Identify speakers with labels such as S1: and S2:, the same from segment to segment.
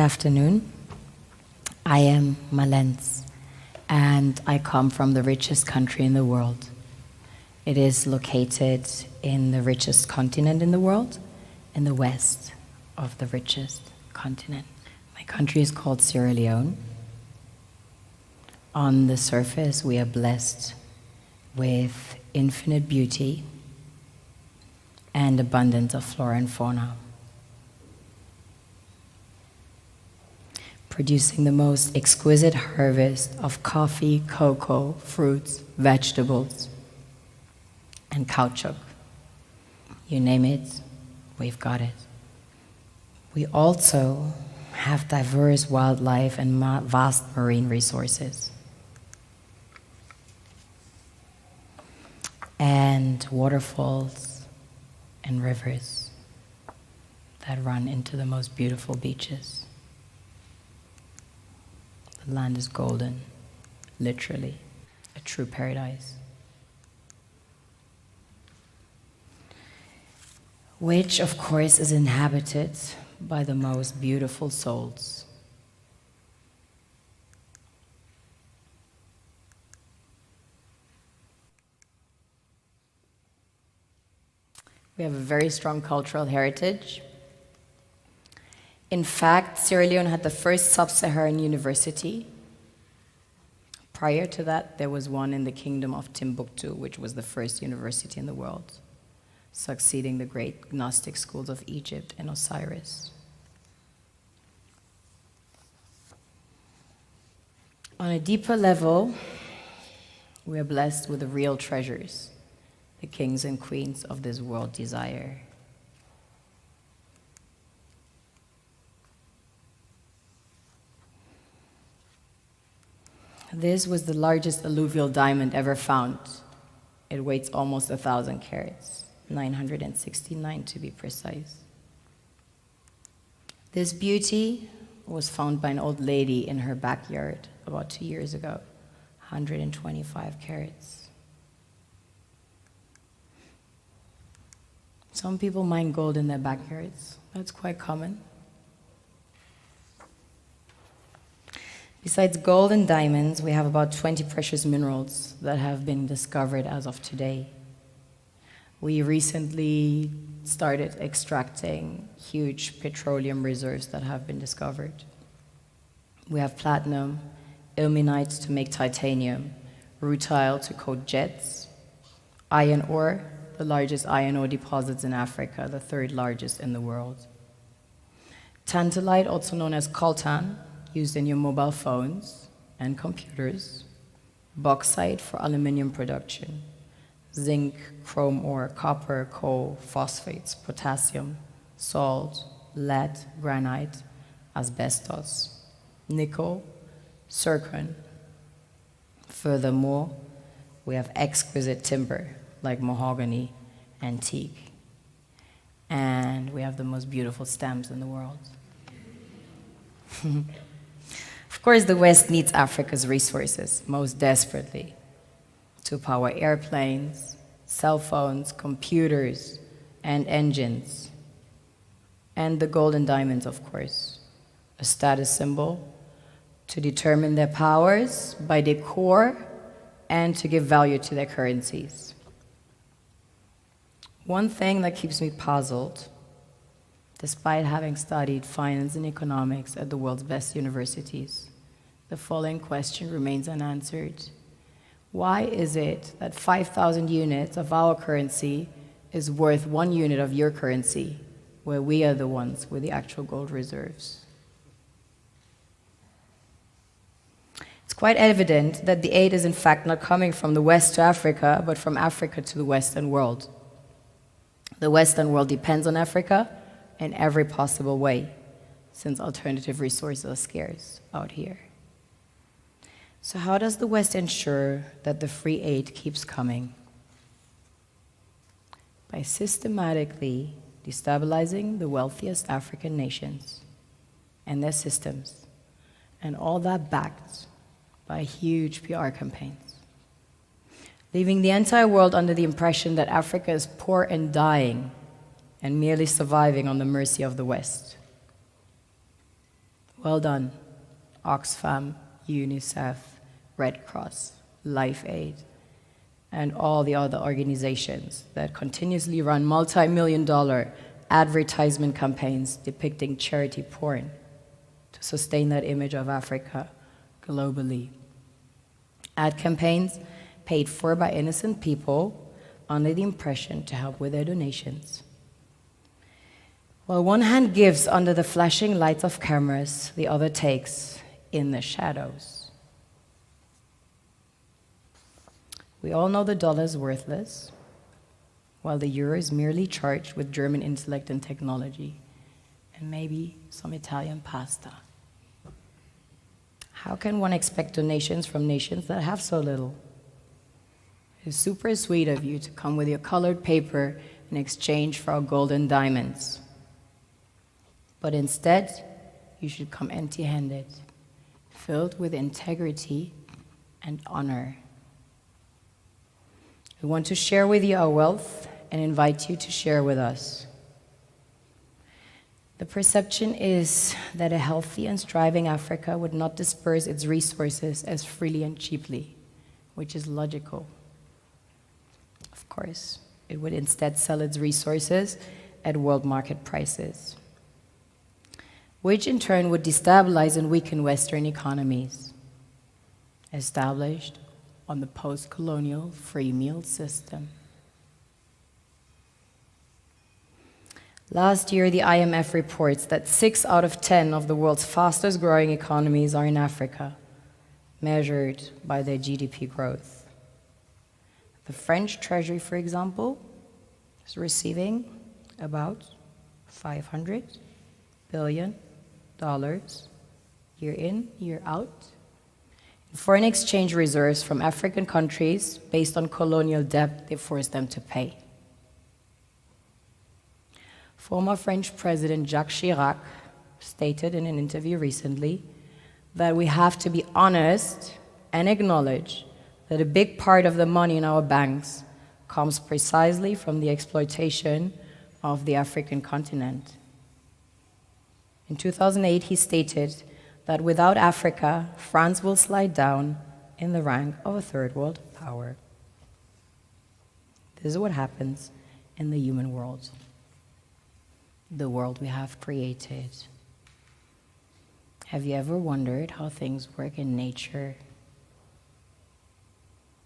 S1: Afternoon. I am Mallence, and I come from the richest country in the world. It is located in the richest continent in the world, in the west of the richest continent. My country is called Sierra Leone. On the surface, we are blessed with infinite beauty and abundance of flora and fauna, producing the most exquisite harvest of coffee, cocoa, fruits, vegetables, and caoutchouc. You name it, we've got it. We also have diverse wildlife and vast marine resources, and waterfalls and rivers that run into the most beautiful beaches. The land is golden, literally, a true paradise, which of course is inhabited by the most beautiful souls. We have a very strong cultural heritage. In fact, Sierra Leone had the first sub-Saharan university. Prior to that, there was one in the kingdom of Timbuktu, which was the first university in the world, succeeding the great Gnostic schools of Egypt and Osiris. On a deeper level, we are blessed with the real treasures the kings and queens of this world desire. This was the largest alluvial diamond ever found. It weighs almost 1,000 carats, 969 to be precise. This beauty was found by an old lady in her backyard about 2 years ago, 125 carats. Some people mine gold in their backyards. That's quite common. Besides gold and diamonds, we have about 20 precious minerals that have been discovered as of today. We recently started extracting huge petroleum reserves that have been discovered. We have platinum, ilmenite to make titanium, rutile to coat jets, iron ore, the largest iron ore deposits in Africa, the third largest in the world. Tantalite, also known as coltan, used in your mobile phones and computers. Bauxite for aluminum production. Zinc, chrome ore, copper, coal, phosphates, potassium, salt, lead, granite, asbestos, nickel, zircon. Furthermore, we have exquisite timber like mahogany and teak. And we have the most beautiful stems in the world. Of course, the West needs Africa's resources most desperately to power airplanes, cell phones, computers, and engines. And the gold and diamonds, of course, a status symbol to determine their powers by their core and to give value to their currencies. One thing that keeps me puzzled, despite having studied finance and economics at the world's best universities, the following question remains unanswered. Why is it that 5,000 units of our currency is worth 1 unit of your currency, where we are the ones with the actual gold reserves? It's quite evident that the aid is in fact not coming from the West to Africa, but from Africa to the Western world. The Western world depends on Africa in every possible way, since alternative resources are scarce out here. So how does the West ensure that the free aid keeps coming? By systematically destabilizing the wealthiest African nations and their systems, and all that backed by huge PR campaigns, leaving the entire world under the impression that Africa is poor and dying and merely surviving on the mercy of the West. Well done, Oxfam, UNICEF, Red Cross, Life Aid, and all the other organizations that continuously run multi-million-dollar advertisement campaigns depicting charity porn to sustain that image of Africa globally. Ad campaigns paid for by innocent people under the impression to help with their donations. While one hand gives under the flashing lights of cameras, the other takes in the shadows. We all know the dollar is worthless, while the euro is merely charged with German intellect and technology, and maybe some Italian pasta. How can one expect donations from nations that have so little? It's super sweet of you to come with your colored paper in exchange for our gold and diamonds. But instead, you should come empty-handed, filled with integrity and honor. We want to share with you our wealth and invite you to share with us. The perception is that a healthy and thriving Africa would not disperse its resources as freely and cheaply, which is logical. Of course, it would instead sell its resources at world market prices, which in turn would destabilize and weaken Western economies, established on the post-colonial free meal system. Last year, the IMF reports that 6 out of 10 of the world's fastest growing economies are in Africa, measured by their GDP growth. The French Treasury, for example, is receiving about $500 billion year in, year out, in foreign exchange reserves from African countries based on colonial debt they forced them to pay. Former French President Jacques Chirac stated in an interview recently that we have to be honest and acknowledge that a big part of the money in our banks comes precisely from the exploitation of the African continent. In 2008, he stated that without Africa, France will slide down in the rank of a third world power. This is what happens in the human world, the world we have created. Have you ever wondered how things work in nature?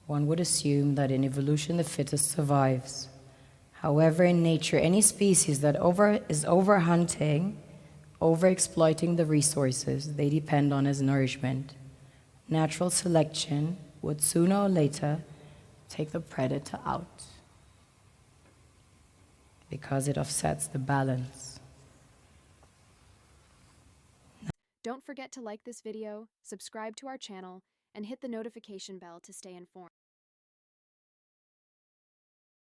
S1: One would assume that in evolution the fittest survives. However, in nature, any species that is overhunting, overexploiting the resources they depend on as nourishment, natural selection would sooner or later take the predator out because it offsets the balance.
S2: Don't forget to like this video, subscribe to our channel, and hit the notification bell to stay informed.